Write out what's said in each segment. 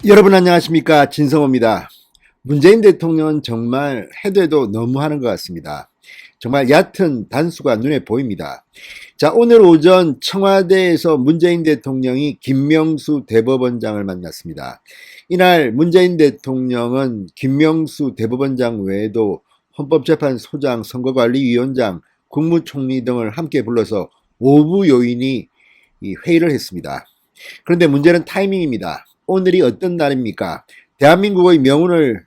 여러분 안녕하십니까, 진성호입니다. 문재인 대통령은 정말 해도 해도 너무하는 것 같습니다. 정말 얕은 단수가 눈에 보입니다. 자, 오늘 오전 청와대에서 문재인 대통령이 김명수 대법원장을 만났습니다. 이날 문재인 대통령은 김명수 대법원장 외에도 헌법재판소장, 선거관리위원장, 국무총리 등을 함께 불러서 5부 요인이 회의를 했습니다. 그런데 문제는 타이밍입니다. 오늘이 어떤 날입니까? 대한민국의 명운을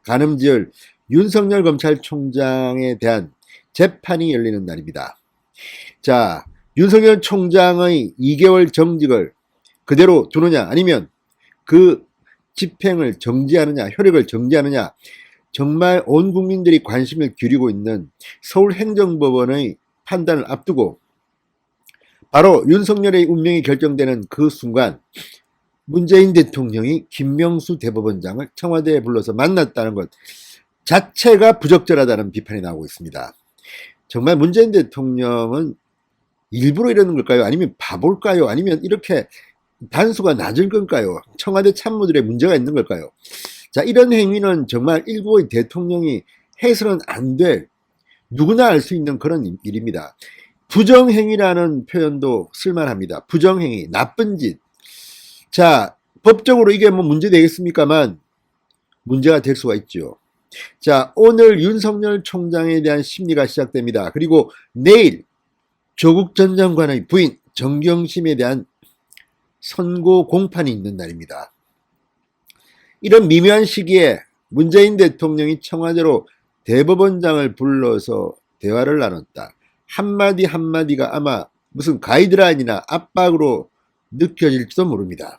가늠지을 윤석열 검찰총장에 대한 재판이 열리는 날입니다. 자, 윤석열 총장의 2개월 정직을 그대로 두느냐, 아니면 그 집행을 정지하느냐, 효력을 정지하느냐, 정말 온 국민들이 관심을 기울이고 있는 서울행정법원의 판단을 앞두고 바로 윤석열의 운명이 결정되는 그 순간 문재인 대통령이 김명수 대법원장을 청와대에 불러서 만났다는 것 자체가 부적절하다는 비판이 나오고 있습니다. 정말 문재인 대통령은 일부러 이러는 걸까요? 아니면 바볼까요? 아니면 이렇게 단수가 낮은 걸까요? 청와대 참모들의 문제가 있는 걸까요? 자, 이런 행위는 정말 일국의 대통령이 해서는 안 될, 누구나 알 수 있는 그런 일입니다. 부정행위라는 표현도 쓸만합니다. 부정행위, 나쁜 짓. 자, 법적으로 이게 뭐 문제 되겠습니까만 문제가 될 수가 있죠. 자, 오늘 윤석열 총장에 대한 심리가 시작됩니다. 그리고 내일 조국 전 장관의 부인 정경심에 대한 선고 공판이 있는 날입니다. 이런 미묘한 시기에 문재인 대통령이 청와대로 대법원장을 불러서 대화를 나눴다. 한마디 한마디가 아마 무슨 가이드라인이나 압박으로 느껴질지도 모릅니다.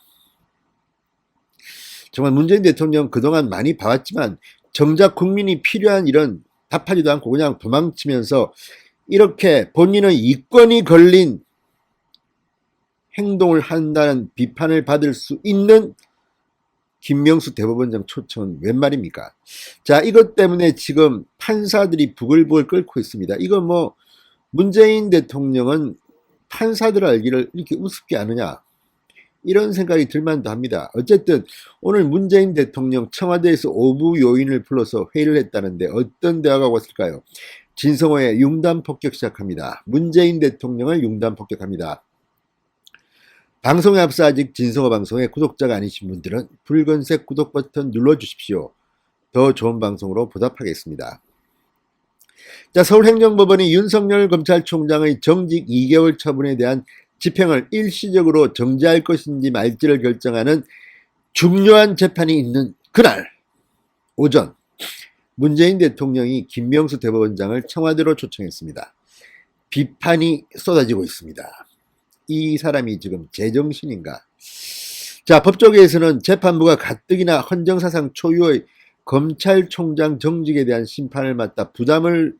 정말 문재인 대통령 그동안 많이 봐왔지만 정작 국민이 필요한 이런 답하지도 않고 그냥 도망치면서 이렇게 본인의 이권이 걸린 행동을 한다는 비판을 받을 수 있는 김명수 대법원장 초청은 웬 말입니까? 자, 이것 때문에 지금 판사들이 부글부글 끓고 있습니다. 이거 뭐 문재인 대통령은 판사들 알기를 이렇게 우습게 아느냐, 이런 생각이 들만도 합니다. 어쨌든 오늘 문재인 대통령 청와대에서 5부 요인을 불러서 회의를 했다는데 어떤 대화가 왔을까요? 진성호의 융단 폭격 시작합니다. 문재인 대통령을 융단 폭격합니다. 방송에 앞서 아직 진성호 방송의 구독자가 아니신 분들은 붉은색 구독 버튼 눌러주십시오. 더 좋은 방송으로 보답하겠습니다. 자, 서울행정법원이 윤석열 검찰총장의 정직 2개월 처분에 대한 집행을 일시적으로 정지할 것인지 말지를 결정하는 중요한 재판이 있는 그날 오전 문재인 대통령이 김명수 대법원장을 청와대로 초청했습니다. 비판이 쏟아지고 있습니다. 이 사람이 지금 제정신인가? 자, 법조계에서는 재판부가 가뜩이나 헌정사상 초유의 검찰총장 정직에 대한 심판을 맡아 부담을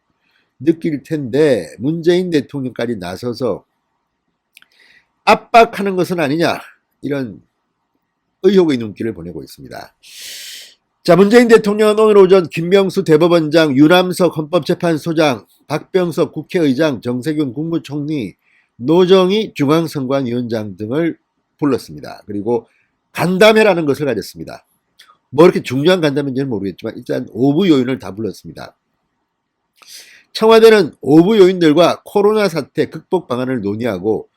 느낄 텐데 문재인 대통령까지 나서서 압박하는 것은 아니냐, 이런 의혹의 눈길을 보내고 있습니다. 자, 문재인 대통령은 오늘 오전 김명수 대법원장, 유남석 헌법재판소장, 박병석 국회의장, 정세균 국무총리, 노정희 중앙선관위원장 등을 불렀습니다. 그리고 간담회라는 것을 가졌습니다. 뭐 이렇게 중요한 간담회인지는 모르겠지만 일단 5부 요인을 다 불렀습니다. 청와대는 5부 요인들과 코로나 사태 극복 방안을 논의하고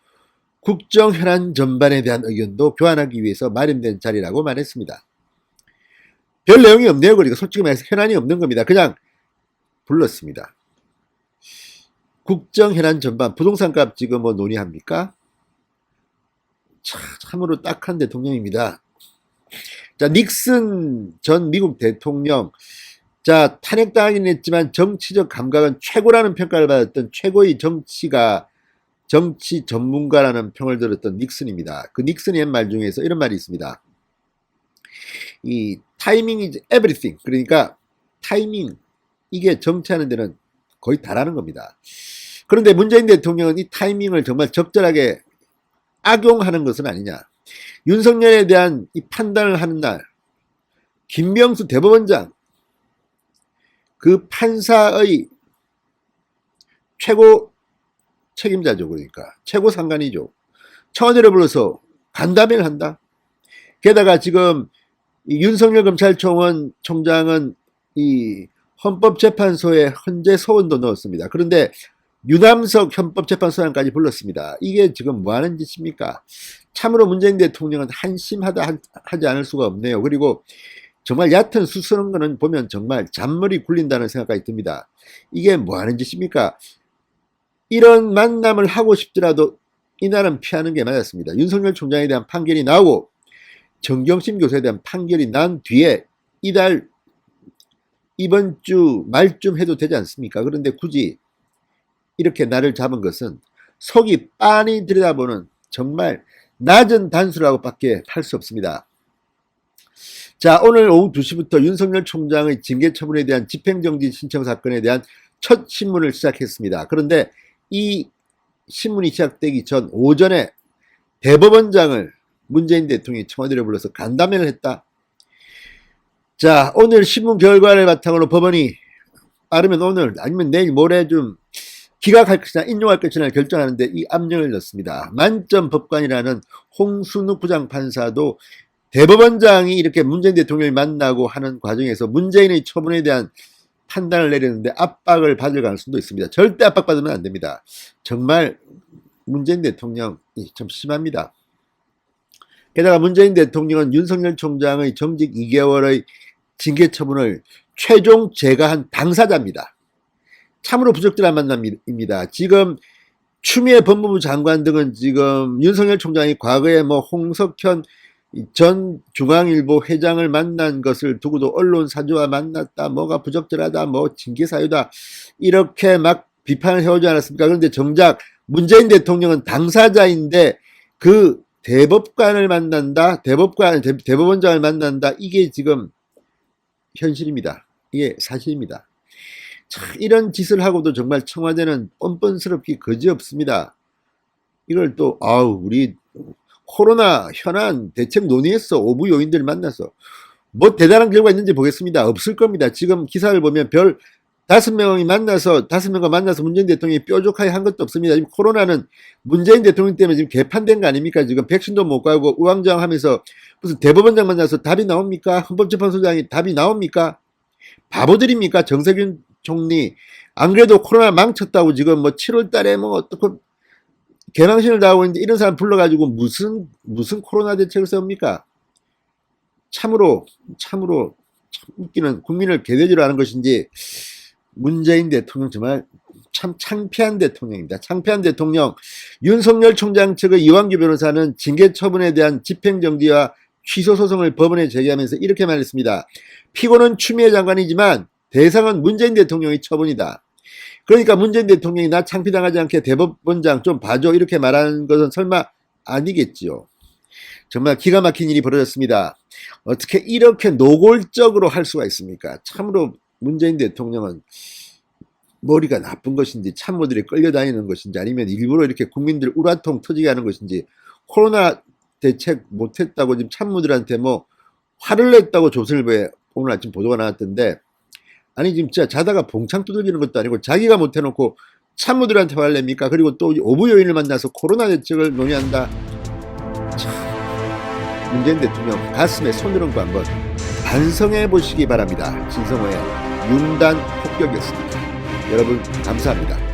국정 현안 전반에 대한 의견도 교환하기 위해서 마련된 자리라고 말했습니다. 별 내용이 없네요. 그러니까 솔직히 말해서 현안이 없는 겁니다. 그냥 불렀습니다. 국정 현안 전반, 부동산값 지금 뭐 논의합니까? 참으로 딱한 대통령입니다. 자, 닉슨 전 미국 대통령, 자, 탄핵당하긴 했지만 정치적 감각은 최고라는 평가를 받았던 최고의 정치 전문가라는 평을 들었던 닉슨입니다. 그 닉슨이 한 말 중에서 이런 말이 있습니다. 이 타이밍 is everything. 그러니까 타이밍, 이게 정치하는 데는 거의 다라는 겁니다. 그런데 문재인 대통령은 이 타이밍을 정말 적절하게 악용하는 것은 아니냐. 윤석열에 대한 이 판단을 하는 날 김명수 대법원장, 그 판사의 최고 책임자죠. 그러니까 최고 상관이죠. 청와대를 불러서 간담회를 한다. 게다가 지금 이 윤석열 검찰총장은 이 헌법재판소에 헌재 소원도 넣었습니다. 그런데 유남석 헌법재판소장까지 불렀습니다. 이게 지금 뭐 하는 짓입니까? 참으로 문재인 대통령은 한심하다 하지 않을 수가 없네요. 그리고 정말 얕은 수스러운 거는 보면 정말 잔머리 굴린다는 생각까지 듭니다. 이게 뭐 하는 짓입니까? 이런 만남을 하고 싶더라도 이날은 피하는 게 맞았습니다. 윤석열 총장에 대한 판결이 나오고 정경심 교수에 대한 판결이 난 뒤에 이번 주 말쯤 해도 되지 않습니까? 그런데 굳이 이렇게 날을 잡은 것은 속이 빤히 들여다보는 정말 낮은 단수라고 밖에 할 수 없습니다. 자, 오늘 오후 2시부터 윤석열 총장의 징계 처분에 대한 집행정지 신청 사건에 대한 첫 신문을 시작했습니다. 그런데 이 신문이 시작되기 전 오전에 대법원장을 문재인 대통령이 청와대로 불러서 간담회를 했다. 자, 오늘 신문 결과를 바탕으로 법원이 빠르면 오늘 아니면 내일 모레 좀 기각할 것이냐 인용할 것이냐 결정하는데 이 압력을 넣습니다. 만점 법관이라는 홍순욱 부장판사도 대법원장이 이렇게 문재인 대통령을 만나고 하는 과정에서 문재인의 처분에 대한 판단을 내렸는데 압박을 받을 가능성도 있습니다. 절대 압박받으면 안 됩니다. 정말 문재인 대통령이 좀 심합니다. 게다가 문재인 대통령은 윤석열 총장의 정직 2개월의 징계 처분을 최종 제거한 당사자입니다. 참으로 부적절한 만남입니다. 지금 추미애 법무부 장관 등은 지금 윤석열 총장이 과거에 뭐 홍석현 전 중앙일보 회장을 만난 것을 두고도 언론 사주와 만났다, 뭐가 부적절하다, 뭐 징계 사유다 이렇게 막 비판을 해오지 않았습니까? 그런데 정작 문재인 대통령은 당사자인데 그 대법관을 만난다, 대법원장을 만난다, 이게 지금 현실입니다. 이게 사실입니다. 참 이런 짓을 하고도 정말 청와대는 뻔뻔스럽기 그지없습니다. 이걸 또 우리 코로나 현안 대책 논의했어. 오부 요인들 만나서 뭐 대단한 결과 있는지 보겠습니다. 없을 겁니다. 지금 기사를 보면 별 5명과 만나서 문재인 대통령이 뾰족하게 한 것도 없습니다. 지금 코로나는 문재인 대통령 때문에 지금 개판된 거 아닙니까? 지금 백신도 못 가고 우왕좌왕하면서 무슨 대법원장 만나서 답이 나옵니까? 헌법재판소장이 답이 나옵니까? 바보들입니까? 정세균 총리 안 그래도 코로나 망쳤다고 지금 뭐 7월 달에 뭐 어떻게 개망신을 당하고 있는데 이런 사람 불러가지고 무슨 코로나 대책을 세웁니까? 참으로 참 웃기는 국민을 개돼지로 하는 것인지 문재인 대통령 정말 참 창피한 대통령입니다. 창피한 대통령. 윤석열 총장 측의 이완규 변호사는 징계 처분에 대한 집행정지와 취소 소송을 법원에 제기하면서 이렇게 말했습니다. 피고는 추미애 장관이지만 대상은 문재인 대통령의 처분이다. 그러니까 문재인 대통령이 나 창피당하지 않게 대법원장 좀 봐줘 이렇게 말하는 것은 설마 아니겠지요. 정말 기가 막힌 일이 벌어졌습니다. 어떻게 이렇게 노골적으로 할 수가 있습니까? 참으로 문재인 대통령은 머리가 나쁜 것인지 참모들이 끌려다니는 것인지 아니면 일부러 이렇게 국민들 우라통 터지게 하는 것인지 코로나 대책 못했다고 지금 참모들한테 뭐 화를 냈다고 조선일보에 오늘 아침 보도가 나왔던데 아니 지금 진짜 자다가 봉창 두들기는 것도 아니고 자기가 못해놓고 참모들한테 화를 냅니까? 그리고 또 오부 요인을 만나서 코로나 대책을 논의한다. 참 문재인 대통령 가슴에 손을 얹고 한번 반성해 보시기 바랍니다. 진성호의 윤단 폭격이었습니다. 여러분 감사합니다.